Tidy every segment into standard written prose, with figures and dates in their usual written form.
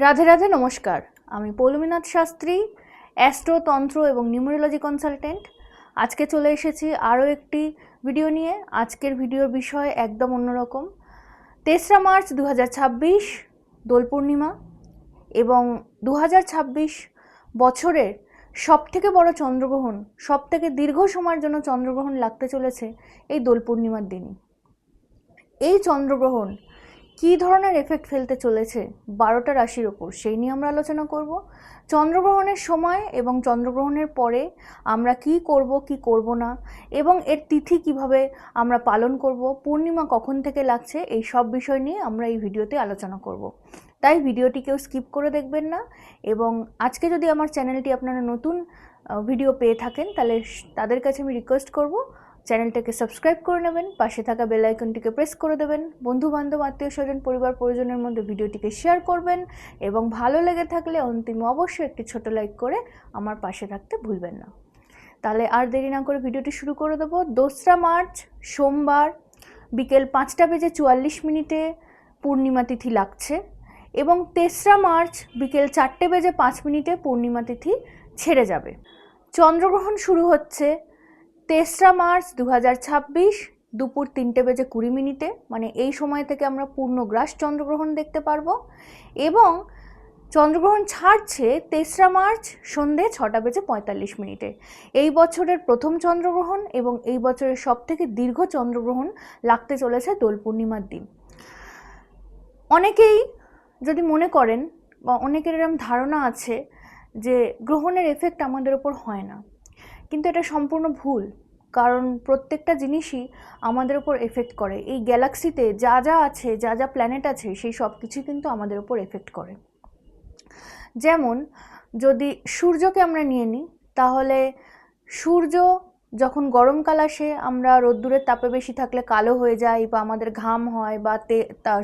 রাধে রাধে নমস্কার। আমি পৌলমীনাথ শাস্ত্রী, অ্যাস্ট্রো তন্ত্র এবং নিউমেরোলজি কনসালটেন্ট। আজকে চলে এসেছি আরও একটি ভিডিও নিয়ে। আজকের ভিডিওর বিষয় একদম অন্যরকম। 3রা মার্চ 2026 দোল পূর্ণিমা এবং 2026 বছরের সবথেকে বড় চন্দ্রগ্রহণ, সবথেকে দীর্ঘ সময়ের জন্য চন্দ্রগ্রহণ লাগতে চলেছে এই দোল পূর্ণিমার দিনই। এই চন্দ্রগ্রহণ কী ধরনের এফেক্ট ফেলতে চলেছে 12টা রাশির ওপর, সেই নিয়ে আমরা আলোচনা করব। চন্দ্রগ্রহণের সময় এবং চন্দ্রগ্রহণের পরে আমরা কি করব কি করব না, এবং এর তিথি কিভাবে আমরা পালন করব, পূর্ণিমা কখন থেকে লাগছে, এই সব বিষয় নিয়ে আমরা এই ভিডিওতে আলোচনা করব। তাই ভিডিওটি কেউ স্কিপ করে দেখবেন না। এবং আজকে যদি আমার চ্যানেলটি আপনারা নতুন ভিডিও পেয়ে থাকেন, তাহলে তাদের কাছে আমি রিকোয়েস্ট করব চ্যানেলটাকে সাবস্ক্রাইব করে নেবেন, পাশে থাকা বেল আইকনটিকে প্রেস করে দেবেন, বন্ধু বান্ধব আত্মীয় স্বজন পরিবার পরিজনের মধ্যে ভিডিওটিকে শেয়ার করবেন এবং ভালো লেগে থাকলে অন্তিম অবশ্যই একটি ছোট লাইক করে আমার পাশে থাকতে ভুলবেন না। তাহলে আর দেরি না করে ভিডিওটি শুরু করে দেবো। 2রা মার্চ সোমবার বিকেল 5:44 পূর্ণিমা তিথি লাগছে এবং 3রা মার্চ বিকেল 4:05 পূর্ণিমা তিথি ছেড়ে যাবে। চন্দ্রগ্রহণ শুরু হচ্ছে 3রা মার্চ 2026 দুপুর 3:20 মানে এই সময় থেকে আমরা পূর্ণগ্রাস চন্দ্রগ্রহণ দেখতে পারবো। এবং চন্দ্রগ্রহণ ছাড়ছে 3রা মার্চ সন্ধে 6:45। এই বছরের প্রথম চন্দ্রগ্রহণ এবং এই বছরের সবথেকে দীর্ঘ চন্দ্রগ্রহণ লাগতে চলেছে দোল পূর্ণিমার দিন। অনেকেই যদি মনে করেন বা অনেকের এরকম ধারণা আছে যে গ্রহণের এফেক্ট আমাদের ওপর হয় না, কিন্তু এটা সম্পূর্ণ ভুল। কারণ প্রত্যেকটা জিনিসই আমাদের ওপর এফেক্ট করে। এই গ্যালাক্সিতে যা যা আছে, যা যা প্ল্যানেট আছে, সেই সব কিছুই কিন্তু আমাদের ওপর এফেক্ট করে। যেমন যদি সূর্যকে আমরা নিয়ে নিই, তাহলে সূর্য যখন গরমকাল আসে আমরা রোদ্দুরের তাপে বেশি থাকলে কালো হয়ে যাই বা আমাদের ঘাম হয় বা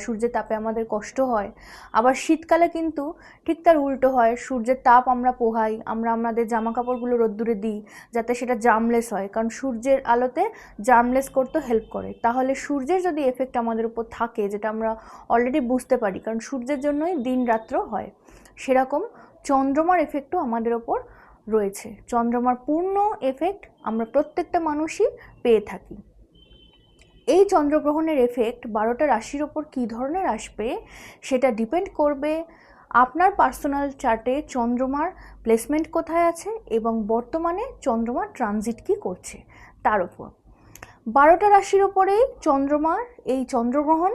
সূর্যের তাপে আমাদের কষ্ট হয়। আবার শীতকালে কিন্তু ঠিক তার উল্টো হয়, সূর্যের তাপ আমরা পোহাই, আমরা আমাদের জামা কাপড়গুলো রোদ্দুরে দিই যাতে সেটা জার্মলেস হয়, কারণ সূর্যের আলোতে জার্মলেস করতে হেল্প করে। তাহলে সূর্যের যদি এফেক্ট আমাদের উপর থাকে, যেটা আমরা অলরেডি বুঝতে পারি কারণ সূর্যের জন্যই দিন রাত্র হয়, সেরকম চন্দ্রমার এফেক্টও আমাদের ওপর রয়েছে। চন্দ্রমার পূর্ণ এফেক্ট আমরা প্রত্যেকটা মানুষই পেয়ে থাকি। এই চন্দ্রগ্রহণের এফেক্ট 12টা রাশির ওপর কী ধরনের আসবে সেটা ডিপেন্ড করবে আপনার পার্সোনাল চার্টে চন্দ্রমার প্লেসমেন্ট কোথায় আছে এবং বর্তমানে চন্দ্রমার ট্রানজিট কী করছে তার উপর। 12টা রাশির ওপরেই চন্দ্রমার এই চন্দ্রগ্রহণ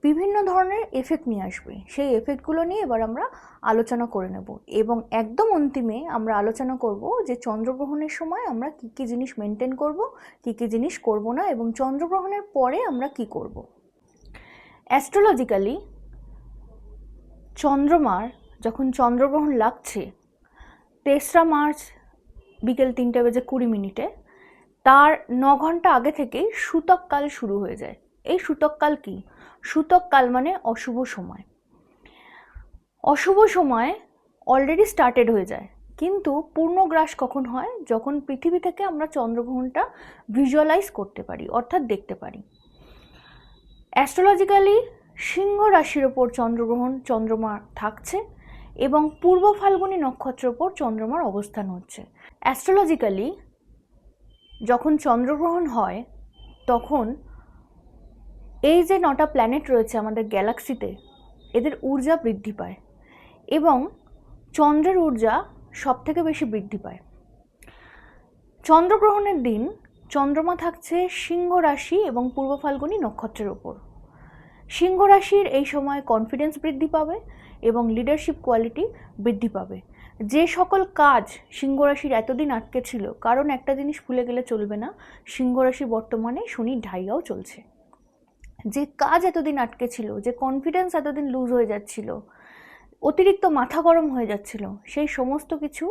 বিভিন্ন ধরনের এফেক্ট নিয়ে আসবে। সেই এফেক্টগুলো নিয়ে এবার আমরা আলোচনা করে নেব এবং একদম অন্তিমে আমরা আলোচনা করব যে চন্দ্রগ্রহণের সময় আমরা কী কী জিনিস মেনটেন করব, কী কী জিনিস করব না, এবং চন্দ্রগ্রহণের পরে আমরা কি করব। অ্যাস্ট্রোলজিক্যালি চন্দ্রমার যখন চন্দ্রগ্রহণ লাগছে 3রা মার্চ বিকেল 3:20 তার 9 ঘন্টা আগে থেকেই সূতককাল শুরু হয়ে যায়। এই সূতককাল কি? সূতককাল মানে অশুভ সময়। অশুভ সময় অলরেডি স্টার্টেড হয়ে যায়, কিন্তু পূর্ণগ্রাস কখন হয়? যখন পৃথিবী থেকে আমরা চন্দ্রগ্রহণটা ভিজুয়ালাইজ করতে পারি, অর্থাৎ দেখতে পারি। অ্যাস্ট্রোলজিক্যালি সিংহ রাশির ওপর চন্দ্রগ্রহণ চন্দ্রমা থাকছে এবং পূর্ব ফাল্গুনী নক্ষত্রের ওপর চন্দ্রমার অবস্থান হচ্ছে। অ্যাস্ট্রোলজিক্যালি যখন চন্দ্রগ্রহণ হয় তখন এই যে 9টা প্ল্যানেট রয়েছে আমাদের গ্যালাক্সিতে, এদের ঊর্জা বৃদ্ধি পায় এবং চন্দ্রের ঊর্জা সবথেকে বেশি বৃদ্ধি পায়। চন্দ্রগ্রহণের দিন চন্দ্রমা থাকছে সিংহ রাশি এবং পূর্ব ফাল্গুনী নক্ষত্রের ওপর। সিংহ রাশির এই সময় কনফিডেন্স বৃদ্ধি পাবে এবং লিডারশিপ কোয়ালিটি বৃদ্ধি পাবে। যে সকল কাজ সিংহ রাশির এতদিন আটকে ছিল, কারণ একটা জিনিস ভুলে গেলে চলবে না, সিংহ রাশি বর্তমানে শনির ঢাইয়াও চলছে। যে কাজ এতদিন আটকে ছিল, যে কনফিডেন্স এতদিন লুজ হয়ে যাচ্ছিল, অতিরিক্ত মাথা গরম হয়ে যাচ্ছিল, সেই সমস্ত কিছু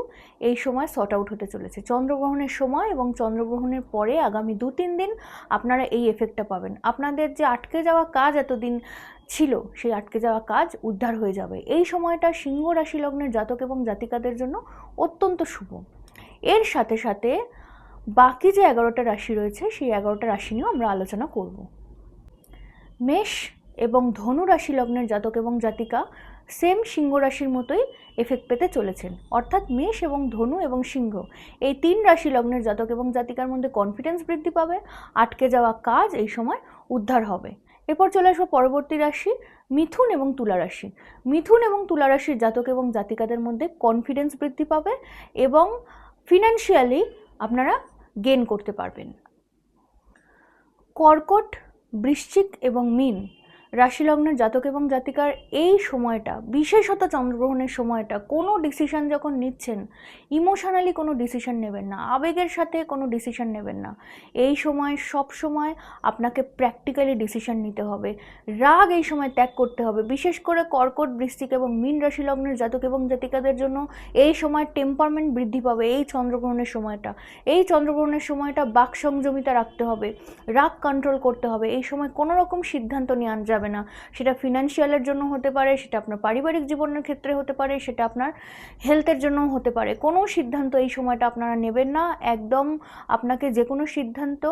এই সময় সর্ট আউট হতে চলেছে চন্দ্রগ্রহণের সময় এবং চন্দ্রগ্রহণের পরে আগামী 2-3 দিন আপনারা এই এফেক্টটা পাবেন। আপনাদের যে আটকে যাওয়া কাজ এতদিন ছিল, সেই আটকে যাওয়া কাজ উদ্ধার হয়ে যাবে। এই সময়টা সিংহ রাশি লগ্নের জাতক এবং জাতিকাদের জন্য অত্যন্ত শুভ। এর সাথে সাথে বাকি যে 11টা রাশি রয়েছে সেই 11টা রাশি নিয়েও আমরা আলোচনা করব। মেষ এবং ধনু রাশি লগ্নের জাতক এবং জাতিকা সেম সিংহ রাশির মতোই এফেক্ট পেতে চলেছেন। অর্থাৎ মেষ এবং ধনু এবং সিংহ এই 3 রাশি লগ্নের জাতক এবং জাতিকার মধ্যে কনফিডেন্স বৃদ্ধি পাবে, আটকে যাওয়া কাজ এই সময় উদ্ধার হবে। এরপর চলে আসবো পরবর্তী রাশি মিথুন এবং তুলা রাশি। মিথুন এবং তুলা রাশির জাতক এবং জাতিকাদের মধ্যে কনফিডেন্স বৃদ্ধি পাবে এবং ফিনান্সিয়ালি আপনারা গেইন করতে পারবেন। কর্কট, বৃশ্চিক এবং মীন রাশি লগ্নের জাতক এবং জাতিকার এই সময়টা, বিশেষত চন্দ্রগ্রহণের সময়টা, কোনো ডিসিশন যখন নিচ্ছেন ইমোশনালি কোনো ডিসিশন নেবেন না, আবেগের সাথে কোনো ডিসিশন নেবেন না। এই সময় সব সময় আপনাকে প্র্যাকটিক্যালি ডিসিশন নিতে হবে, রাগ এই সময় ত্যাগ করতে হবে। বিশেষ করে কর্কট, বৃশ্চিক এবং মীন রাশি লগ্নের জাতক এবং জাতিকাদের জন্য এই সময় টেম্পারমেন্ট বৃদ্ধি পাবে। এই চন্দ্রগ্রহণের সময়টা বাক সংযমিতা রাখতে হবে, রাগ কন্ট্রোল করতে হবে। এই সময় কোনো রকম সিদ্ধান্ত নেওয়া যাবে না। সেটা ফিনান্সিয়ালের জন্য হতে পারে, সেটা আপনার পারিবারিক জীবনের ক্ষেত্রে হতে পারে, সেটা আপনার হেলথের জন্যও হতে পারে। কোনো সিদ্ধান্ত এই সময়টা আপনারা নেবেন না। একদম আপনাকে যে কোনো সিদ্ধান্ত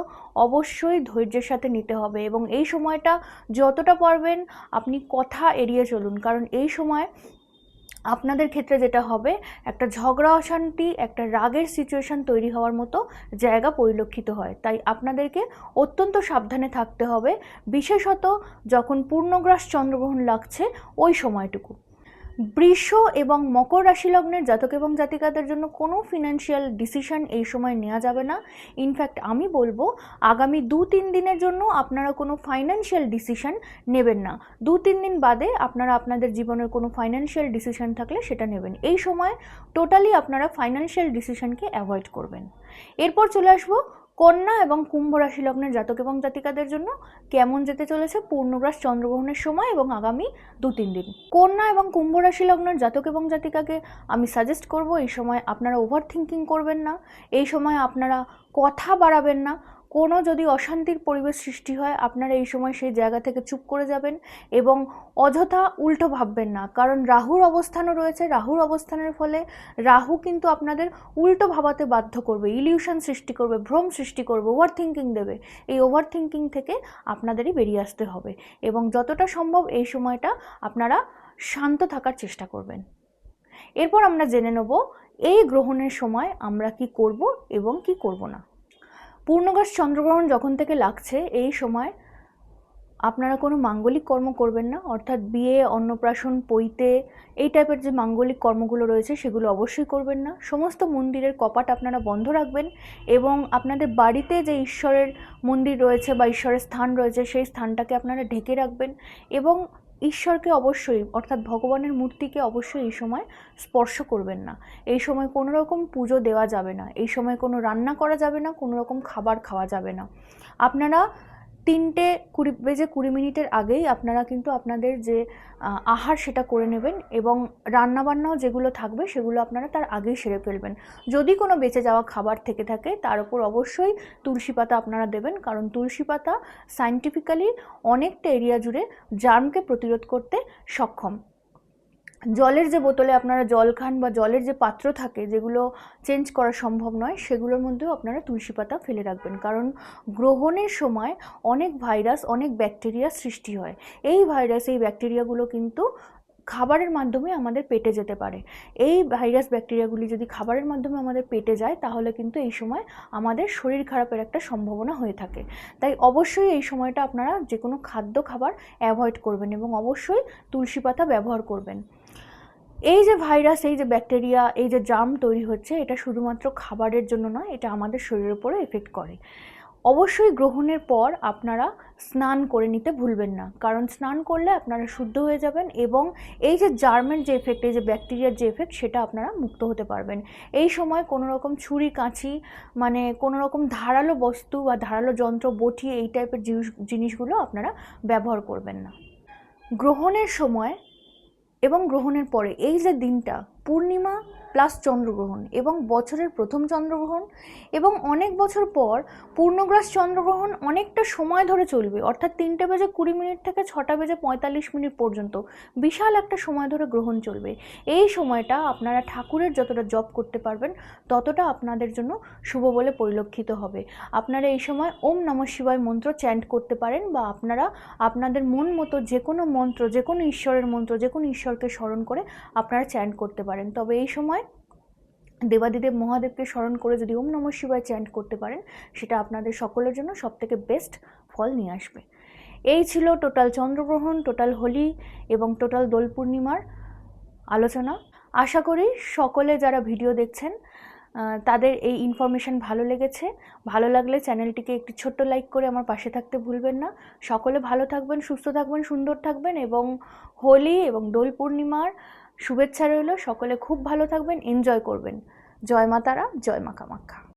অবশ্যই ধৈর্যের সাথে নিতে হবে এবং এই সময়টা যতটা পারবেন আপনি কথা এড়িয়ে চলুন, কারণ এই সময় আপনাদের ক্ষেত্রে যেটা হবে, একটা ঝগড়া অশান্তি, একটা রাগের সিচুয়েশন তৈরি হওয়ার মতো জায়গা পরিলক্ষিত হয়। তাই আপনাদেরকে অত্যন্ত সাবধানে থাকতে হবে, বিশেষত যখন পূর্ণগ্রাস চন্দ্রগ্রহণ লাগছে ওই সময়টুকু। বৃষ এবং মকর রাশি লগ্নের জাতক এবং জাতিকাদের জন্য কোনো ফিনান্সিয়াল ডিসিশন এই সময় নেওয়া যাবে না। ইনফ্যাক্ট আমি বলবো আগামী 2-3 দিনের জন্য আপনারা কোনো ফাইন্যান্সিয়াল ডিসিশন নেবেন না। 2-3 দিন বাদে আপনারা আপনাদের জীবনের কোনো ফাইন্যান্সিয়াল ডিসিশন থাকলে সেটা নেবেন। এই সময় টোটালি আপনারা ফাইন্যান্সিয়াল ডিসিশনকে অ্যাভয়েড করবেন। এরপর চলে আসবো কন্যা এবং কুম্ভ রাশি লগ্নের জাতক এবং জাতিকাদের জন্য কেমন যেতে চলেছে পূর্ণগ্রাস চন্দ্রগ্রহণের সময় এবং আগামী 2-3 দিন। কন্যা এবং কুম্ভ রাশি লগ্নের জাতক এবং জাতিকাকে আমি সাজেস্ট করব এই সময় আপনারা ওভার থিঙ্কিং করবেন না, এই সময় আপনারা কথা বাড়াবেন না। কোনো যদি অশান্তির পরিবেশ সৃষ্টি হয় আপনারা এই সময় সেই জায়গা থেকে চুপ করে যাবেন এবং অযথা উল্টো ভাববেন না, কারণ রাহুর অবস্থানও রয়েছে। রাহুর অবস্থানের ফলে রাহু কিন্তু আপনাদের উল্টো ভাবাতে বাধ্য করবে, ইলিউশন সৃষ্টি করবে, ভ্রম সৃষ্টি করবে, ওভার থিঙ্কিং দেবে। এই ওভার থিঙ্কিং থেকে আপনাদেরই বেরিয়ে আসতে হবে এবং যতটা সম্ভব এই সময়টা আপনারা শান্ত থাকার চেষ্টা করবেন। এরপর আমরা জেনে নেব এই গ্রহণের সময় আমরা কি করব এবং কি করব না। পূর্ণগ্রাস চন্দ্রগ্রহণ যখন থেকে লাগছে এই সময় আপনারা কোনো মাঙ্গলিক কর্ম করবেন না, অর্থাৎ বিয়ে, অন্নপ্রাশন, পৈতে এই টাইপের যে মাঙ্গলিক কর্মগুলো রয়েছে সেগুলো অবশ্যই করবেন না। সমস্ত মন্দিরের কপাট আপনারা বন্ধ রাখবেন এবং আপনাদের বাড়িতে যে ঈশ্বরের মন্দির রয়েছে বা ঈশ্বরের স্থান রয়েছে সেই স্থানটাকে আপনারা ঢেকে রাখবেন এবং ঈশ্বরকে অবশ্যই, অর্থাৎ ভগবানের মূর্তিকে অবশ্যই এই সময় স্পর্শ করবেন না। এই সময় কোনো রকম পুজো দেওয়া যাবে না, এই সময় কোনো রান্না করা যাবে না, কোনো রকম খাবার খাওয়া যাবে না। আপনারা 3:20 আগেই আপনারা কিন্তু আপনাদের যে আহার সেটা করে নেবেন এবং রান্নাবান্নাও যেগুলো থাকবে সেগুলো আপনারা তার আগেই সেরে ফেলবেন। যদি কোনো বেঁচে যাওয়া খাবার থেকে থাকে তার উপর অবশ্যই তুলসী পাতা আপনারা দেবেন, কারণ তুলসী পাতা সায়েন্টিফিক্যালি অনেকটা এরিয়া জুড়ে জার্মকে প্রতিরোধ করতে সক্ষম। জলের যে বোতলে আপনারা জল খান বা জলের যে পাত্র থাকে যেগুলো চেঞ্জ করা সম্ভব নয় সেগুলোর মধ্যেও আপনারা তুলসী পাতা ফেলে রাখবেন, কারণ গ্রহণের সময় অনেক ভাইরাস, অনেক ব্যাকটেরিয়া সৃষ্টি হয়। এই ভাইরাস, এই ব্যাকটেরিয়াগুলো কিন্তু খাবারের মাধ্যমে আমাদের পেটে যেতে পারে। এই ভাইরাস ব্যাকটেরিয়াগুলি যদি খাবারের মাধ্যমে আমাদের পেটে যায় তাহলে কিন্তু এই সময় আমাদের শরীর খারাপের একটা সম্ভাবনা হয়ে থাকে। তাই অবশ্যই এই সময়টা আপনারা যে কোনো খাদ্য খাবার অ্যাভয়েড করবেন এবং অবশ্যই তুলসী পাতা ব্যবহার করবেন। এই যে ভাইরাস, এই যে ব্যাকটেরিয়া, এই যে জার্ম তৈরি হচ্ছে এটা শুধুমাত্র খাবারের জন্য নয়, এটা আমাদের শরীরের উপরে এফেক্ট করে। অবশ্যই গ্রহণের পর আপনারা স্নান করে নিতে ভুলবেন না, কারণ স্নান করলে আপনারা শুদ্ধ হয়ে যাবেন এবং এই যে জার্মের যে এফেক্ট, এই যে ব্যাকটেরিয়ার যে এফেক্ট সেটা আপনারা মুক্ত হতে পারবেন। এই সময় কোনো রকম ছুরি কাঁচি, মানে কোনো রকম ধারালো বস্তু বা ধারালো যন্ত্র, বটি এই টাইপের জিনিসগুলো আপনারা ব্যবহার করবেন না। গ্রহণের সময় এবং গ্রহণের পরে এই যে দিনটা, পূর্ণিমা প্লাস চন্দ্রগ্রহণ এবং বছরের প্রথম চন্দ্রগ্রহণ এবং অনেক বছর পর পূর্ণগ্রাস চন্দ্রগ্রহণ অনেকটা সময় ধরে চলবে, অর্থাৎ 3:20 থেকে 6:45 পর্যন্ত বিশাল একটা সময় ধরে গ্রহণ চলবে। এই সময়টা আপনারা ঠাকুরের যতটা জপ করতে পারবেন ততটা আপনাদের জন্য শুভ বলে পরিলক্ষিত হবে। আপনারা এই সময় ওম নমঃ শিবায় মন্ত্র চ্যান্ট করতে পারেন বা আপনারা আপনাদের মন মতো যে কোনো মন্ত্র, যে কোনো ঈশ্বরের মন্ত্র, যে কোনো ঈশ্বরকে স্মরণ করে আপনারা চ্যান্ট করতে পারেন। তবে এই সময় দেবাদিদেব মহাদেবকে স্মরণ করে যদি ওম নমঃ শিবায় চ্যান্ট করতে পারেন সেটা আপনাদের সকলের জন্য সবথেকে বেস্ট ফল নিয়ে আসবে। এই ছিল টোটাল চন্দ্রগ্রহণ, টোটাল হোলি এবং টোটাল দোল পূর্ণিমার আলোচনা। আশা করি সকলে যারা ভিডিও দেখছেন তাদের এই ইনফরমেশন ভালো লেগেছে। ভালো লাগলে চ্যানেলটিকে একটি ছোট্ট লাইক করে আমার পাশে থাকতে ভুলবেন না। সকলে ভালো থাকবেন, সুস্থ থাকবেন, সুন্দর থাকবেন এবং হোলি এবং দোল পূর্ণিমার শুভেচ্ছা রইল। সকলে খুব ভালো থাকবেন, এনজয় করবেন। জয় মা তারা, জয় মা কামাখ্যা।